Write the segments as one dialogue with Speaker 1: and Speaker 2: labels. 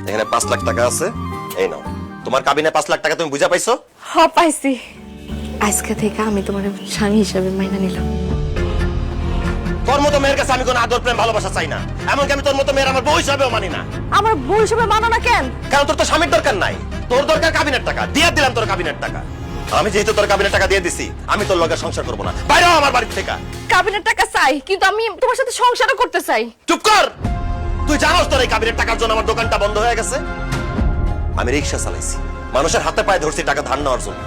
Speaker 1: এখানে 5 লাখ টাকা আছে, এই নাও। তোমার কাবিনে 5 লাখ টাকা তুমি বুঝা পাইছো?
Speaker 2: হ্যাঁ পাইছি। আজকে থেকে আমি তোমার স্বামী হিসেবে মাইনা নিলাম।
Speaker 1: তোর মতো মেয়ের কাছে আমি কোনো আদর প্রেম ভালোবাসা চাই না, এমনকি আমি তোর মতো মেয়ের আমার বউ হিসাবেও মানি না।
Speaker 2: আমার বউ হিসেবে মানো না কেন?
Speaker 1: কারণ তোর তো স্বামীর দরকার নাই, তোর দরকার কাবিনের টাকা। দিয়ে দিলাম তোর কাবিনের টাকা। আমি যেহেতু তোর কাবিনের টাকা দিয়ে দিছি, আমি তোর লগে সংসার করবো না। বাইরে হ আমার বাড়ি থেকে।
Speaker 2: কাবিনের টাকা চাই, কিন্তু আমি তোমার সাথে সংসারও করতে চাই।
Speaker 1: চুপ কর। তুই জানোস তোর এই কাবিনের টাকার জন্য আমার দোকানটা বন্ধ হয়ে গেছে। আমি রিক্সা চালাইছি, মানুষের হাতে পায়ে ধরছি টাকা ধার নেওয়ার জন্য।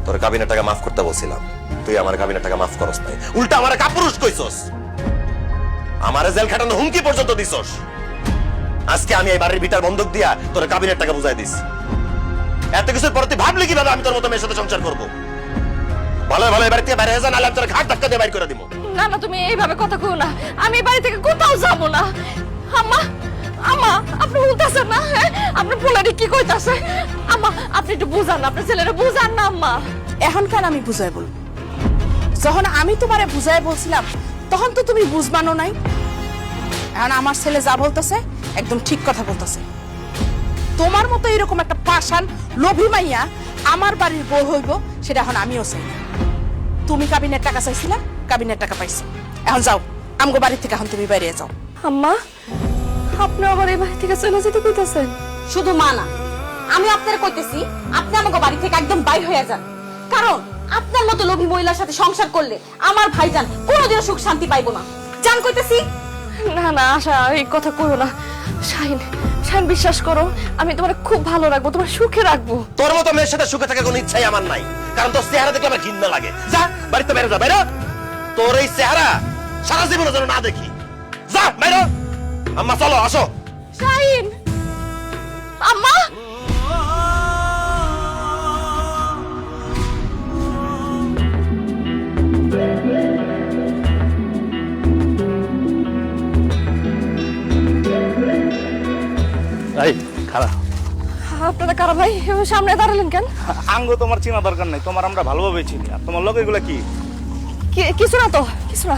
Speaker 1: তোর কাবিনের টাকা মাফ করতে বলছিলাম, তুই আমার কাবিনের টাকা মাফ করস নাই, উল্টা আমার কাপুরুষ কইছস, আমারে জেল খাটানো হুমকি পর্যন্ত দিছস। আজকে আমি এই বাড়ির ভিটার বন্ধক দিয়া তোর কাবিনের টাকা বুঝাই দিছি। এত কিছুর পরে তুই ভাবলি কিভাবে আমি তোর মতো মেয়ের সাথে সংসার করবো? ভালো ভালো এবার থেকে বাইরে যা, নাহলে আমি তোর ঘাট ধাক্কা দিয়ে বাইর করে দিব।
Speaker 2: না না, তুমি এইভাবে কথা কও না। আমি এই বাড়ি থেকে কোথাও যাব না। আম্মা, আম্মা, আপনি বলতেছেন না? আপনি পোলারে কি কইতাছে? আম্মা, আপনি একটু বুঝান, আপনার ছেলেরা বুঝান না। আম্মা,
Speaker 3: এখন কেন আমি বুঝাই বলবো? যখন আমি তোমারে বুঝাই বলছিলাম তখন তো তুমি বুঝবানো নাই। এখন আমার ছেলে যা বলতেছে একদম ঠিক কথা বলতেছে। তোমার মতো এরকম একটা পাষাণ লোভী মাইয়া আমার বাড়ির বউ হইব, সেটা এখন আমিও চাই। তুমি কাবিনের টাকা চাইছিলা, কাবিনের টাকা পাইছো। এখন যাও আমগো বাড়ি থেকে, এখন তুমি বাইরে যাও।
Speaker 2: আম্মা, আপনি আবার এই বাড়ি থেকে চলে যেতে কইতাছেন?
Speaker 4: শুধু মা না, আমি আপনার কইতেছি আপনি আমাকে বাড়ি থেকে একদম বাইর হয়ে যান। কারণ আপনার মতো লোভী মহিলার সাথে সংসার করলে আমার ভাইজান কোনোদিনও সুখ শান্তি পাইবো না। জান কইতেছি।
Speaker 2: না না আশা, এই কথা কইও না। শাহিন, শাহিন, বিশ্বাস করো, আমি তোমার খুব ভালো রাখবো, তোমার সুখে রাখবো।
Speaker 1: তোর মতো মেয়ের সাথে সুখে থাকার কোনো ইচ্ছাই আমার নাই, কারণ তোর চেহারা দেখলে আমার ঘৃণা লাগে। যা বাড়িতে বাইরে যা, বাইরে। তোর এই চেহারা সারা জীবনের জন্য না দেখি। যা বাইরে। আম্মা চলো, আসো।
Speaker 2: শাহিন, আম্মা,
Speaker 5: এই খারাপ
Speaker 2: আপনারা কারা ভাই? সামনে দাঁড়ালেন কেন?
Speaker 5: আঙ্গ তোমার চিনা দরকার নাই, তোমার আমরা ভালোভাবে চিনি। আর তোমার লগে এগুলা কি?
Speaker 2: কিছু না তো, কিছু না।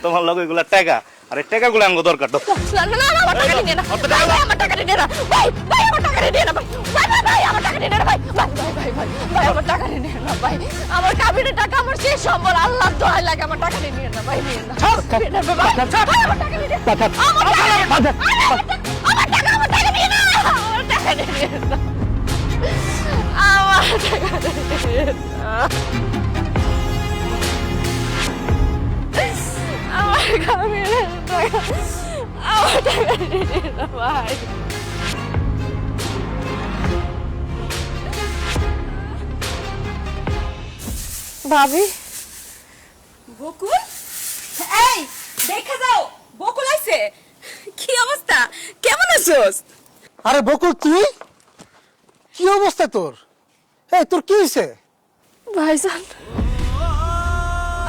Speaker 5: তোমার লগে এগুলা টাকা, আর এই টাকাগুলো আঙ্গ দরকার তো।
Speaker 2: না না না, আমার টাকা নিয়ে না ভাই, ভাই, আমার টাকা নিয়ে না ভাই, ভাই, আমার টাকা নিয়ে না ভাই, ভাই, ভাই, ভাই, আমার টাকা নিয়ে না ভাই, ভাই, ভাই, ভাই, ভাই, ভাই, আমার টাকা নিয়ে না ভাই, আমার কাবিনের টাকা আমার শেষ সম্বল, আল্লাহর দোহাই লাগে, আমার টাকা নিয়ে না ভাই, নিয়ে না ভাই, ভাই, আমার টাকা নিয়ে না, আমার টাকা, আমার টাকা নিয়ে না, আমার টাকা নিয়ে না, আমার টাকা নিয়ে না, আমার কাবিনের টাকা, আমার টাকা নিয়ে না ভাই। ভাবি,
Speaker 4: বকুল, এই দেখা যাও, বকুল আইছে। কি অবস্থা, কেমন আছোস?
Speaker 6: আরে বকুল, তুই কি অবস্থা তোর? এই তোর কি হয়েছে?
Speaker 2: ভাইজান,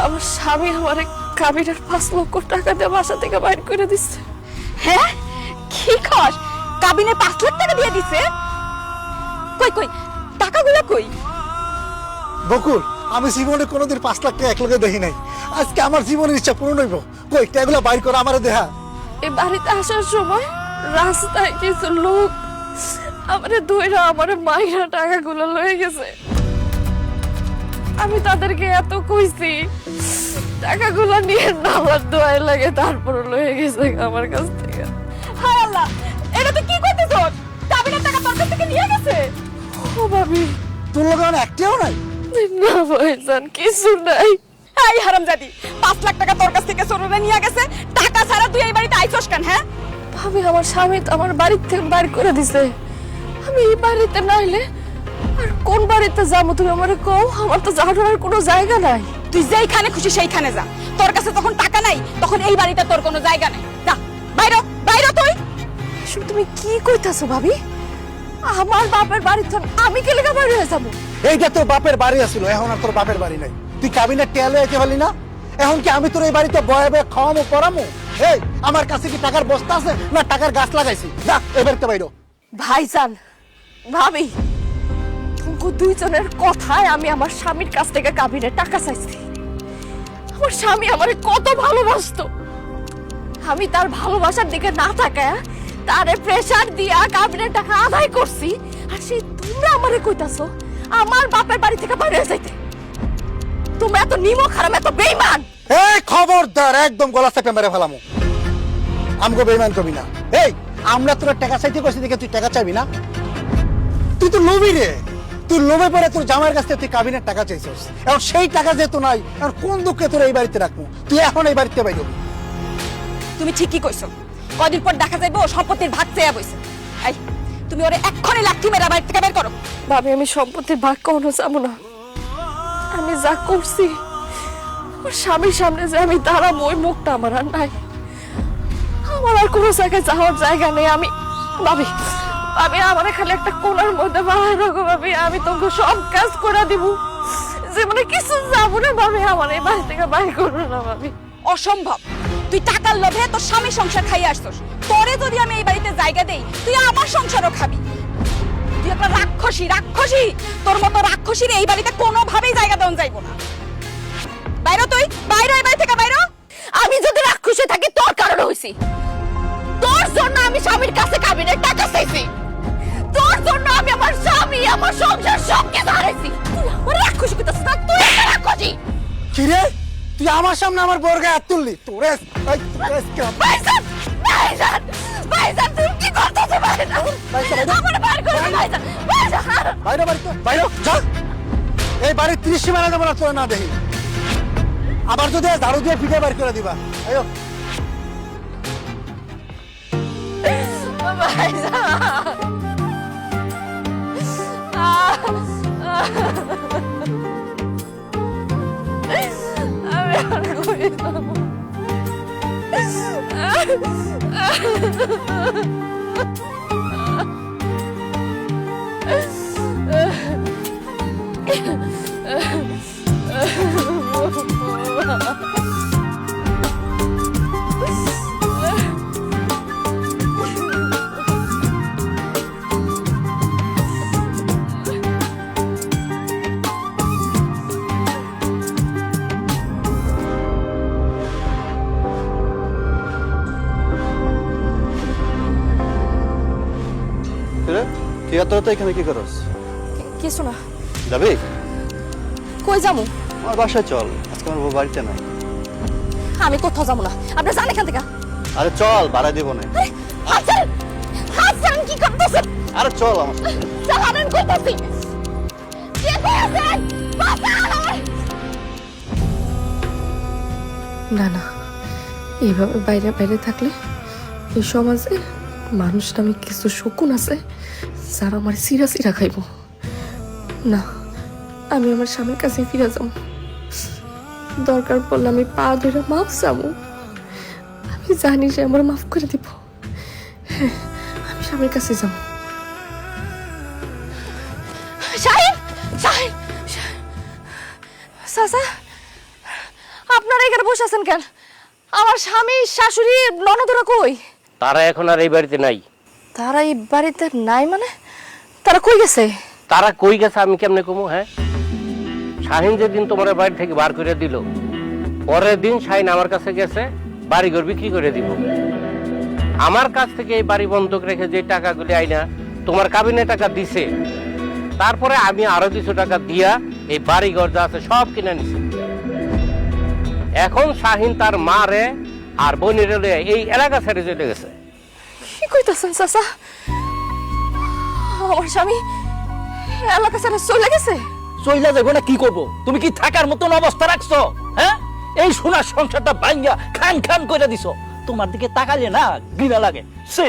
Speaker 2: আমার স্বামী আমার কাবিনের 5 লক্ষ টাকা দিয়ে বাসা থেকে বাইর করে দিচ্ছে।
Speaker 4: হ্যাঁ, কি কস? কাবিনে 5 লাখ টাকা দিয়ে দিছে? কই কই টাকাগুলো কই?
Speaker 6: বকুল, আমি জীবনে কোনোদিন 5 লাখ টাকা একলগে দেখি নাই। আজকে আমার জীবনের ইচ্ছা পূরণ হইব। কই টাকাগুলো বাইর কর, আমারে দেখা।
Speaker 2: এই বাড়িতে আসার সময় রাস্তায় কিছু লোক আমারে ধইরা আমারে মাইরা টাকাগুলো লয়ে গেছে। আমি তাদেরকে এত কইছি টাকাগুলো নিয়ে না, আমার দোয়াই লাগে, তারপর লয়ে গেছে আমার কাছ থেকে।
Speaker 4: হায় আল্লাহ, এটা তুই কি করতেছস? কাবিনের টাকা তোর কাছ থেকে নিয়ে গেছে?
Speaker 2: ও ভাবি,
Speaker 6: তোর লগে আমার একটাও নাই?
Speaker 2: না ভাইজান, কিছু নাই।
Speaker 4: এই হারামজাদি, 5 লাখ টাকা তোর কাছ থেকে চোরেরা নিয়ে গেছে, টাকা ছাড়া তুই এই বাড়িতে আইছস কেন? হ্যাঁ,
Speaker 2: ভাবি, আমার স্বামী তো আমার বাড়ি থেকে বাইর করে দিছে। আমি এই বাড়িতে নাইলে আর কোন বাড়িতে যাবো তুমি আমারে কও? আমার তো যাওয়ার কোনো জায়গা নাই।
Speaker 4: তুই যেইখানে খুশি সেইখানে যা। তোর কাছে যখন টাকা নাই, তখন এই বাড়িতে তোর কোনো জায়গা নাই। যা বাইরে, বাইরে তুই।
Speaker 2: এসব তুমি কি কইতাছো ভাবি? আমার বাপের বাড়ি তো আমি কে লেখা বাইরে হয়ে যাবো?
Speaker 6: এইটা তোর বাপের বাড়ি আছিল, এখন আর তোর বাপের বাড়ি নাই। তুই কাবিনের টেলে আইতে পারলি না? এখন কি আমি তোর এই বাড়িতে বয়ে বয়ে খাওয়ামো পরামো? এই আমার কাছে কি টাকার বস্তা আছে না টাকার গাছ লাগাইছি? যা এবারে বাইরো।
Speaker 2: ভাইজান, ভাবি, তোমাকে দুইজনের কথায় আমি আমার স্বামীর কাছ থেকে কাবিনের টাকা চাইছি। আমার স্বামী আমারে কত ভালোবাসতো, আমি তার ভালোবাসার দিকে না তাকায় তারে প্রেসার দিয়া কাবিনের টাকা আদায় করছি আর সেই তোমরা আমারে কইতাছো আমার বাপের বাড়ি থেকে বাইরে হয়ে যাইতে। তোমরা এত নিমক হারাম, এত বেঈমান।
Speaker 6: এই খবরদার, একদম গলা চেপে মেরে ফেলামু। আমগো বেঈমান কবি না। এই আমরা তোর টাকা চাইতে কইছি দেখে তুই টাকা চাইবি না? তুই তো লোভী রে। তুই লোভে পড়ে তোর জামাইয়ের কাছ থেকে তুই কাবিনের টাকা চাইছিস। এখন সেই টাকা যেহেতু নাই, এখন কোন দুঃখে তোর এই বাড়িতে রাখবো? তুই এখন এই বাড়িতে বাইরে হবি।
Speaker 4: তুমি ঠিকই কইছো, কদিন পর দেখা যাইবো ও সম্পত্তির ভাগ চেয়ে বইছে। এই তুমি ওরে এক্ষুনি লাঠি মেরে বাড়ি থেকে বের করো।
Speaker 2: ভাবি আমি সম্পত্তির ভাগ কখনো যাবো না। আমি যা করছি ওর স্বামীর সামনে যে আমি দাঁড়াবো ওই মুখটা আমার আর নাই। আমার আর কোনো জায়গায় যাওয়ার জায়গা নেই। আমি ভাবি ভাবি আমার খালি একটা কোণার মধ্যে বাড়ায় রাখো ভাবি, আমি তোমাকে সব কাজ করে দিব। জীবনে কিছু যাবো না ভাবি, আমার এই বাড়ি থেকে বাইর করবো না ভাবি।
Speaker 4: অসম্ভব, তুই টাকার লোভে তোর স্বামী সংসার খাইয়ে আসছস। তোরে যদি আমি এই বাড়িতে জায়গা দেই তুই আমার সংসারও খাবি। তুই একটা রাক্ষসী, রাক্ষসী। তোর মতো রাক্ষসীর এই বাড়িতে কোনোভাবেই জায়গা দেওয়া যাইব না। বাইরে তুই, বাইরে এই বাড়ি থেকে বাইরে।
Speaker 2: আমি যদি রাক্ষসে থাকি তোর কারণে হইছি। তোর জন্য আমি স্বামীর কাছে কাবিনের টাকা চাইছি। তোর জন্য আমি আমার স্বামী, আমার সংসার সব কিছু হারাইছি। তুই আমার রাক্ষসী কইতাছিস না? তুই একটা রাক্ষসী।
Speaker 6: কি রে, তুই আমার সামনে আমার বউর গায়ে হাত তুললি? তোরে
Speaker 2: ভাইজান, ভাইজান, ভাইজান তুমি কি করতেছো ভাইজান? আমার বার করে দে ভাইজান, ভাইজান।
Speaker 6: বাইরে বাড়িতে বাইরে যা। এই বাড়ির 30 সীমানা দেবো না তোরা না দেখি। আবার যদি ঝাড়ু দিয়ে পিঠে বার করে দিবা। আয়ো
Speaker 2: আমি আর কই যাবো?
Speaker 6: তুই এত রাতে এখানে কি করস?
Speaker 3: কিছু না।
Speaker 6: যাবি?
Speaker 3: কই যাবো?
Speaker 6: আমার বাসায় চল, আজকে আমার বউ বাড়িতে নাই।
Speaker 3: আমি কোথাও যাবো না, আপনি যান এখান থেকে।
Speaker 6: আরে চল, ভাড়া দিব না।
Speaker 3: হাসান, হাসান কি করতেছেন?
Speaker 6: আরে চল আমার সাথে।
Speaker 3: চালান কইতাছি। কে কইছেন? বাঁচান!
Speaker 2: না না, এইভাবে বাইরে বাইরে থাকলে এই সমাজে মানুষ নামে কিছু শকুন আছে যারা আমার সিরা সিরা খাইব। না, আমি আমার স্বামীর কাছে ফিরে যাব। দরকার পড়লে আমি পা ধরে মাফ চাবো। আমি জানি সে আমার মাফ করে দিব। হ্যাঁ, আমি স্বামীর কাছে যাব। শাহিন, শাহিন, চাচা আপনারা এখানে বসে আছেন কেন? আমার স্বামী, শাশুড়ি, ননদরা কই?
Speaker 7: তারা এখন আর এই বাড়িতে নাই।
Speaker 2: তারা এই বাড়িতে নাই মানে? তারা কই গেছে?
Speaker 7: তারা কই গেছে আমি কেমনে কমু? হ্যাঁ, শাহিন যেদিন তোমার বাড়ি থেকে বার করে দিল, পরের দিন শাহিন আমার কাছে গেছে বাড়িঘর বিক্রি করে দিব। আমার কাছ থেকে এই বাড়ি বন্ধক রেখে যে টাকাগুলি আইনা তোমার কাবিনে টাকা দিছে, তারপরে আমি আরো কিছু টাকা দিয়া এই বাড়িঘর যা আছে সব কিনে নিছি। এখন শাহিন তার মা রে আর বোনের এই এলাকা ছেড়ে চলে গেছে।
Speaker 2: কি কইতাছেন চাচা? আমার স্বামী এলাকা ছেড়ে চলে গেছে?
Speaker 8: চইলা যাবো না কি করব? তুমি কি থাকার মতন অবস্থা রাখছো? হ্যাঁ, এই সোনার সংসারটা ভাঙ্গা খান খান করে দিছো। তোমার দিকে তাকালে না ঘৃণা লাগে। সে